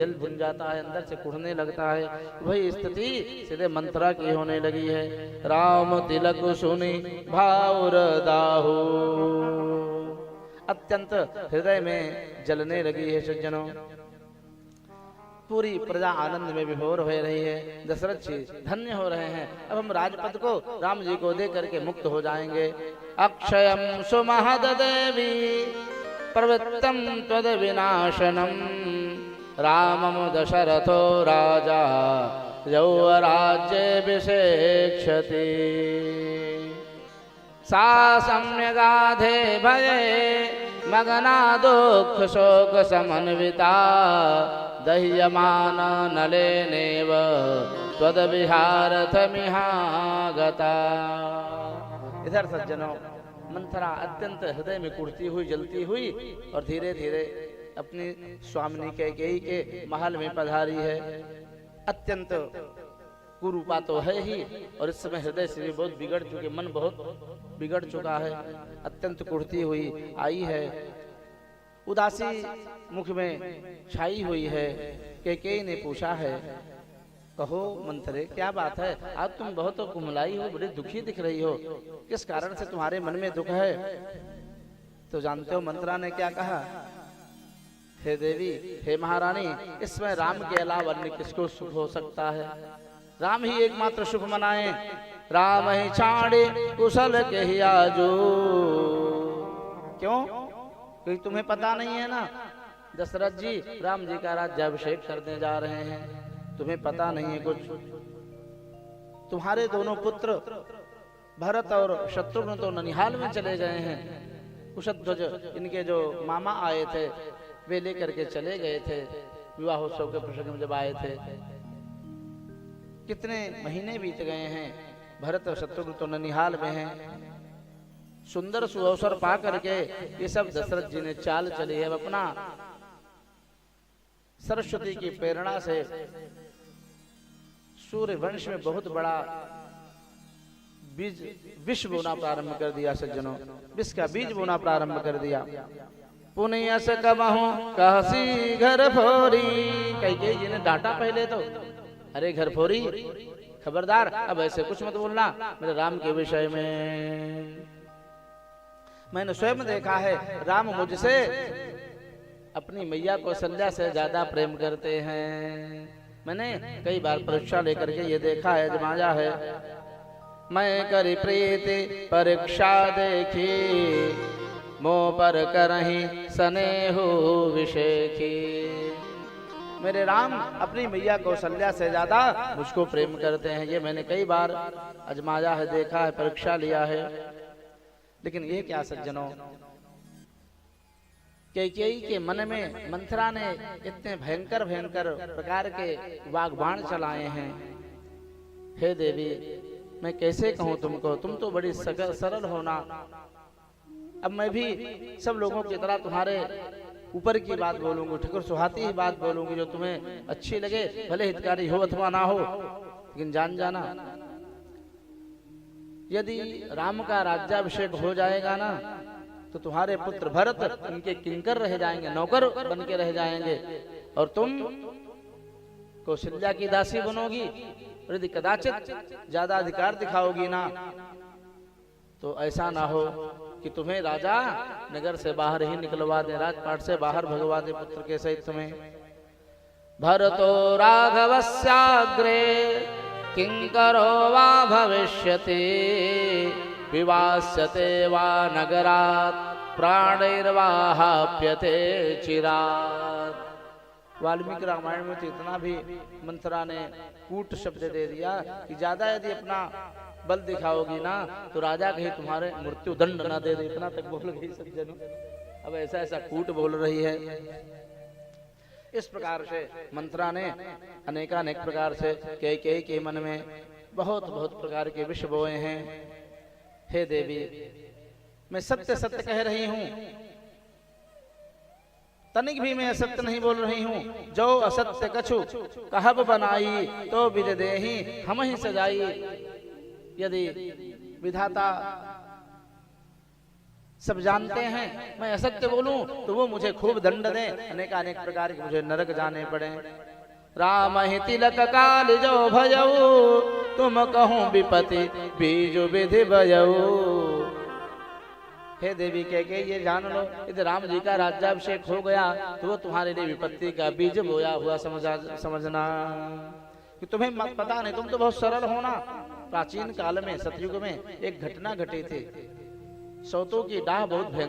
जल भुन जाता है, अंदर से कुढ़ने लगता है। वही स्थिति सीधे मंत्रा की होने लगी है। राम तिलक सुनी भावर दाहू, अत्यंत हृदय में जलने लगी है सज्जनों। पूरी प्रजा आनंद में विभोर हो रही है। दशरथ जी धन्य हो रहे हैं। अब हम राजपद को राम जी को दे करके मुक्त हो जाएंगे। अक्षयम सुमहद देवी प्रवृत्तम त्वद विनाशनम, रामम दशरथो राजा यौवराज्येऽभिषेक्षति। सा सम्यगाधे भये मगना दुःख शोक समन्विता, दह्यमान नलेनेव त्वद्विहारथमिहागता। इधर सज्जनों मंथरा अत्यंत हृदय में कुढ़ती हुई जलती हुई और धीरे धीरे अपनी स्वामिनी कैकेयी के महल में पधारी है। अत्यंत कुरूपा तो है ही, और इस समय हृदय से भी बहुत बिगड़ चुके, मन बहुत बिगड़ चुका है। अत्यंत कुढ़ती हुई आई है, उदासी मुख में छाई हुई है। कैकेयी ने पूछा है, कहो मंथरे क्या बात है, आज तुम बहुत कुमलाई हो, बड़ी दुखी दिख रही हो, किस कारण से तुम्हारे मन में दुख है? तो जानते हो मंत्रा ने क्या कहा? हे देवी, हे महारानी, इसमें राम के अलावा अन्य किसको सुख हो सकता है? राम ही एकमात्र सुख मनाए। राम ही छाड़े कुशल के ही आजो। क्यों? क्योंकि तुम्हें पता नहीं है ना, दशरथ जी राम जी का राज्याभिषेक करने जा रहे हैं। तुम्हें पता नहीं है कुछ। तुम्हारे दोनों पुत्र भरत और शत्रुघ्न तो ननिहाल में चले गए हैं। कुशध्वज इनके जो मामा आए थे वे लेकर के चले गए थे, विवाहोत्सव के प्रसंग में जब आए थे। कितने महीने बीत गए हैं, भरत और शत्रुघ्न तो ननिहाल में हैं। सुंदर सुअवसर पा करके ये सब दशरथ जी ने चाल चली है। अपना सरस्वती की प्रेरणा से सूर्य वंश में बहुत बड़ा बीज विष बोना प्रारंभ कर दिया सज्जनों, विष का बीज बोना प्रारंभ कर दिया। पुण्य से कबहू कहसी घर फोरी, कैकेयी जी ने डांटा पहले तो, अरे घर फोरी खबरदार, अब ऐसे कुछ मत बोलना मेरे राम के विषय में। मैंने स्वयं देखा है राम मुझसे अपनी मैया कौशल्या से ज्यादा प्रेम करते हैं। मैंने कई बार परीक्षा लेकर के ये देखा है, जमाया है। मैं करी प्रीति परीक्षा देखी, मोह पर करही स्नेहु विषेखी। मेरे राम अपनी मैया कौशल्या से ज्यादा मुझको प्रेम करते हैं। ये मैंने कई बार आजमाया है, देखा है, परीक्षा लिया है। लेकिन ये क्या सज्जनों, कैकेयी के मन में मंथरा ने इतने भयंकर भयंकर प्रकार के वाग्बाण चलाए हैं। हे देवी, मैं कैसे कहूँ तुमको, तुम तो बड़ी सरल हो ना। अब मैं भी सब लोगों की तरह तुम्हारे ऊपर की बात बोलूंगी, ठकुर सुहाती ही बात बोलूंगी, जो तुम्हें अच्छी लगे, भले हितकारी हो अथवा ना हो। लेकिन जान जाना, यदि राम का राज्याभिषेक हो जाएगा ना, तो तुम्हारे पुत्र भरत उनके किंकर रह जाएंगे, नौकर बन के रह जाएंगे, और तुम कौशल्या की दासी बनोगी। यदि कदाचित ज्यादा अधिकार दिखाओगी ना, तो ऐसा ना हो कि तुम्हें राजा नगर से बाहर ही निकलवा दे, राजपाट से बाहर भगवा दे पुत्र के सहित तुम्हें। भरतो राघवस्याग्रे किंकरो वा भविष्यति, विवास्यते वा नगरात् प्राणैर्वाहाप्यते चिरात्। वाल्मीकि रामायण में तो इतना भी मंथरा ने कूट शब्द दे दिया कि ज्यादा यदि अपना बल दिखाओगी ना, तो राजा कहीं तुम्हारे मृत्यु दंड ना दे दे, इतना तक बोल गई सज्जनों। अब ऐसा ऐसा कूट बोल रही है। इस प्रकार से मंथरा ने अनेकानेक प्रकार से कैकेयी के मन में बहुत बहुत प्रकार के विष बोए हैं। हे देवी, मैं सत्य सत्य कह रही हूँ, तनिक भी मैं असत्य नहीं बोल रही हूँ। जो असत्य कछु कहब बनाई, तो विद देहि हम ही सजाई। यदि विधाता सब जानते हैं मैं असत्य बोलूं तो वो मुझे खूब दंड दें, अनेक अनेक प्रकार के मुझे नरक जाने पड़े। राम ही तिलक काल जो भयऊ, तुम कहूं विपति बीज विधि भयऊ। हे देवी कह के ये जान लो, यदि राम जी का राज्याभिषेक हो गया तो वो तुम्हारे लिए विपत्ति का बीज बोया हुआ समझना कि तुम्हें पता नहीं, तुम तो बहुत सरल हो ना। प्राचीन काल में सतयुग में एक घटना घटी थी, सौतों की डाह बहुत भयंकर